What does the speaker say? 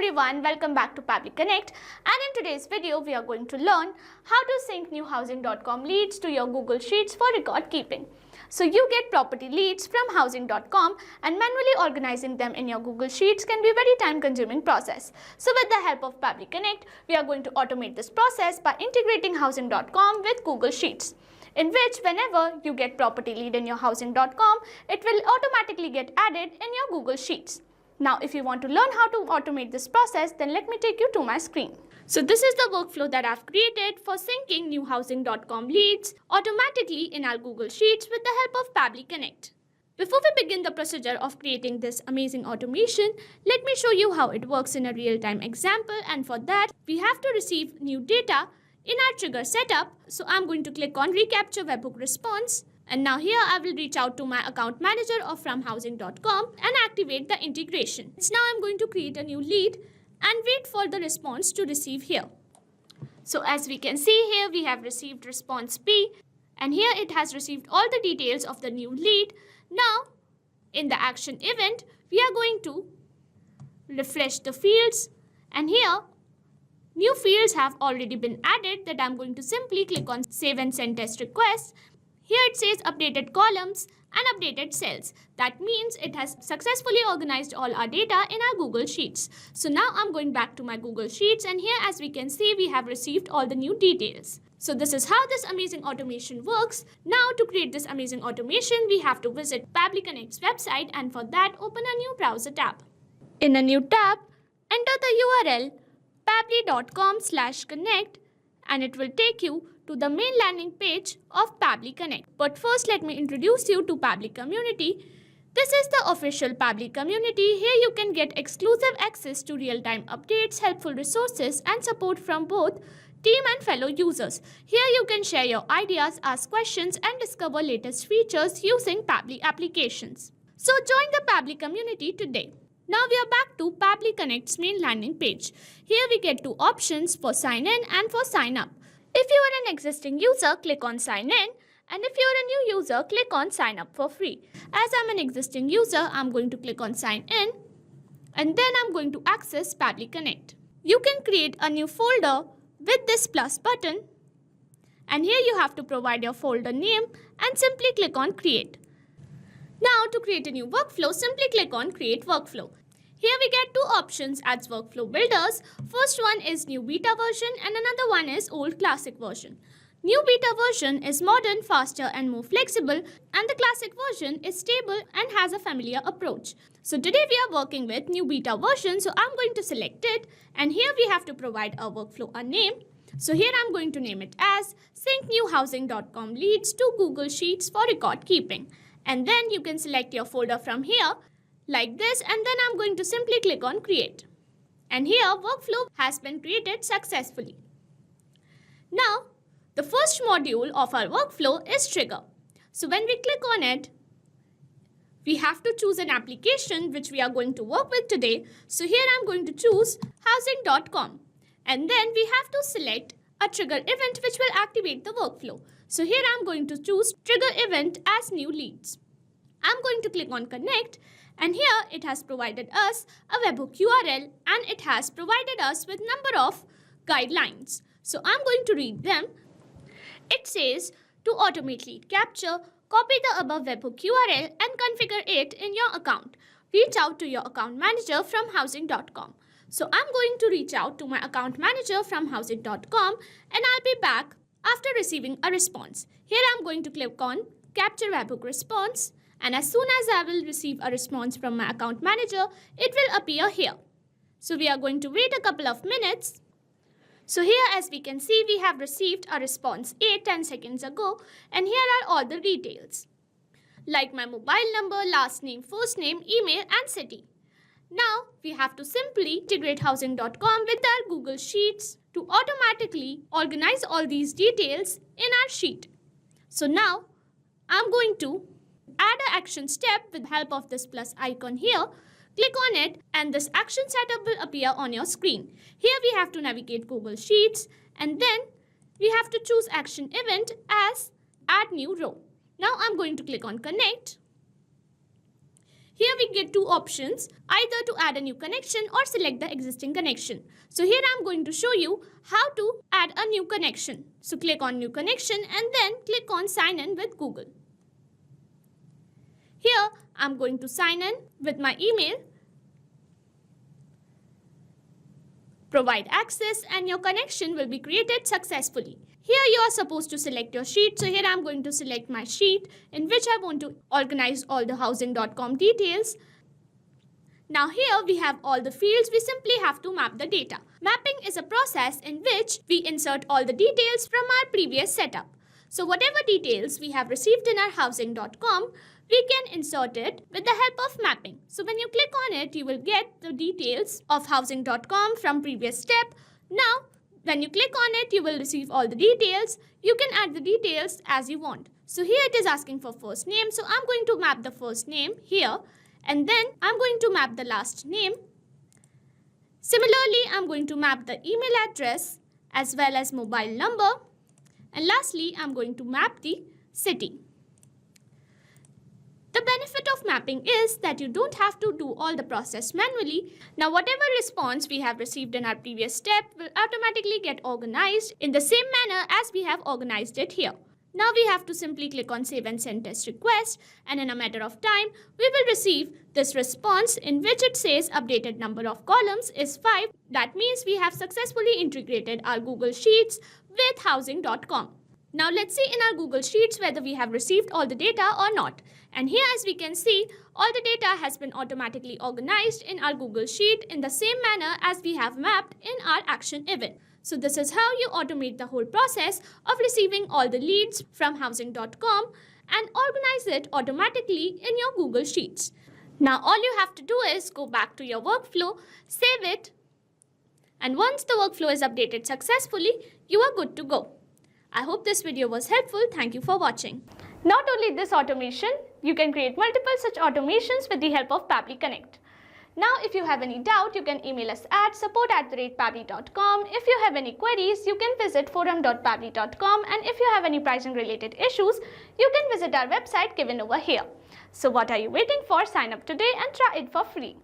everyone, welcome back to Pabbly Connect, and in today's video we are going to learn how to sync newhousing.com leads to your Google Sheets for record keeping. So you get property leads from housing.com and manually organizing them in your Google Sheets can be a very time consuming process. So with the help of Pabbly Connect, we are going to automate this process by integrating housing.com with Google Sheets, in which whenever you get property lead in your housing.com, it will automatically get added in your Google Sheets. Now, if you want to learn how to automate this process, then let me take you to my screen. So this is the workflow that I've created for syncing newhousing.com leads automatically in our Google Sheets with the help of Pabbly Connect. Before we begin the procedure of creating this amazing automation, let me show you how it works in a real-time example, and for that, we have to receive new data in our trigger setup. So I'm going to click on Recapture Webhook Response. And now here I will reach out to my account manager of fromhousing.com and activate the integration. So now I'm going to create a new lead and wait for the response to receive here. So as we can see here, we have received response P, and here it has received all the details of the new lead. Now in the action event, we are going to refresh the fields, and here new fields have already been added that I'm going to simply click on Save and Send Test Requests. Here it says updated columns and updated cells. That means it has successfully organized all our data in our Google Sheets. So now I'm going back to my Google Sheets, and here as we can see, we have received all the new details. So this is how this amazing automation works. Now to create this amazing automation, we have to visit Pabbly Connect's website, and for that open a new browser tab. In a new tab, enter the URL pabbly.com/connect and it will take you to the main landing page of Pabbly Connect. But first let me introduce you to Pabbly Community. This is the official Pabbly Community. Here you can get exclusive access to real-time updates, helpful resources and support from both team and fellow users. Here you can share your ideas, ask questions and discover latest features using Pabbly applications. So join the Pabbly Community today. Now we are back to Pabbly Connect's main landing page. Here we get two options for sign in and for sign up. If you are an existing user, click on sign in, and if you are a new user, click on sign up for free. As I'm an existing user, I'm going to click on sign in, and then I'm going to access Pabbly Connect. You can create a new folder with this plus button, and here you have to provide your folder name and simply click on create. Now to create a new workflow, simply click on create workflow. Here we get two options as workflow builders. First one is new beta version and another one is old classic version. New beta version is modern, faster and more flexible, and the classic version is stable and has a familiar approach. So today we are working with new beta version, so I'm going to select it, and here we have to provide our workflow a name. So here I'm going to name it as sync newhousing.com leads to Google Sheets for record keeping. And then you can select your folder from here like this, and then I'm going to simply click on create. And here workflow has been created successfully. Now the first module of our workflow is trigger. So when we click on it, we have to choose an application which we are going to work with today. So here I'm going to choose housing.com, and then we have to select a trigger event which will activate the workflow. So here I'm going to choose trigger event as new leads. I'm going to click on connect, and here it has provided us a webhook URL and it has provided us with number of guidelines. So I'm going to read them. It says to automate lead capture, copy the above webhook URL and configure it in your account. Reach out to your account manager from housing.com. So I'm going to reach out to my account manager from housing.com, and I'll be back after receiving a response. Here I'm going to click on capture webhook response, and as soon as I will receive a response from my account manager, it will appear here. So we are going to wait a couple of minutes. So here as we can see, we have received a response 10 seconds ago, and here are all the details like my mobile number, last name, first name, email and city. Now we have to simply integrate housing.com with our Google Sheets to automatically organize all these details in our sheet. So now I'm going to add an action step with help of this plus icon here. Click on it and this action setup will appear on your screen. Here we have to navigate Google Sheets, and then we have to choose action event as add new row. Now I'm going to click on connect. Here we get two options, either to add a new connection or select the existing connection. So here I'm going to show you how to add a new connection. So click on new connection and then click on sign in with Google. Here I'm going to sign in with my email. Provide access and your connection will be created successfully. Here you are supposed to select your sheet. So here I'm going to select my sheet in which I want to organize all the housing.com details. Now here we have all the fields. We simply have to map the data. Mapping is a process in which we insert all the details from our previous setup. So whatever details we have received in our housing.com, we can insert it with the help of mapping. So when you click on it, you will get the details of housing.com from previous step. Now, when you click on it, you will receive all the details. You can add the details as you want. So here it is asking for first name. So I'm going to map the first name here. And then I'm going to map the last name. Similarly, I'm going to map the email address as well as mobile number. And lastly, I'm going to map the city. The benefit of mapping is that you don't have to do all the process manually. Now whatever response we have received in our previous step will automatically get organized in the same manner as we have organized it here. Now we have to simply click on save and send test request, and in a matter of time we will receive this response in which it says updated number of columns is 5. That means we have successfully integrated our Google Sheets with housing.com. Now let's see in our Google Sheets whether we have received all the data or not. And here as we can see, all the data has been automatically organized in our Google Sheet in the same manner as we have mapped in our action event. So this is how you automate the whole process of receiving all the leads from housing.com and organize it automatically in your Google Sheets. Now all you have to do is go back to your workflow, save it, and once the workflow is updated successfully, you are good to go. I hope this video was helpful. Thank you for watching. Not only this automation, you can create multiple such automations with the help of Pabbly Connect. Now, if you have any doubt, you can email us at support@pabbly.com. If you have any queries, you can visit forum.pabbly.com, and if you have any pricing related issues, you can visit our website given over here. So what are you waiting for? Sign up today and try it for free.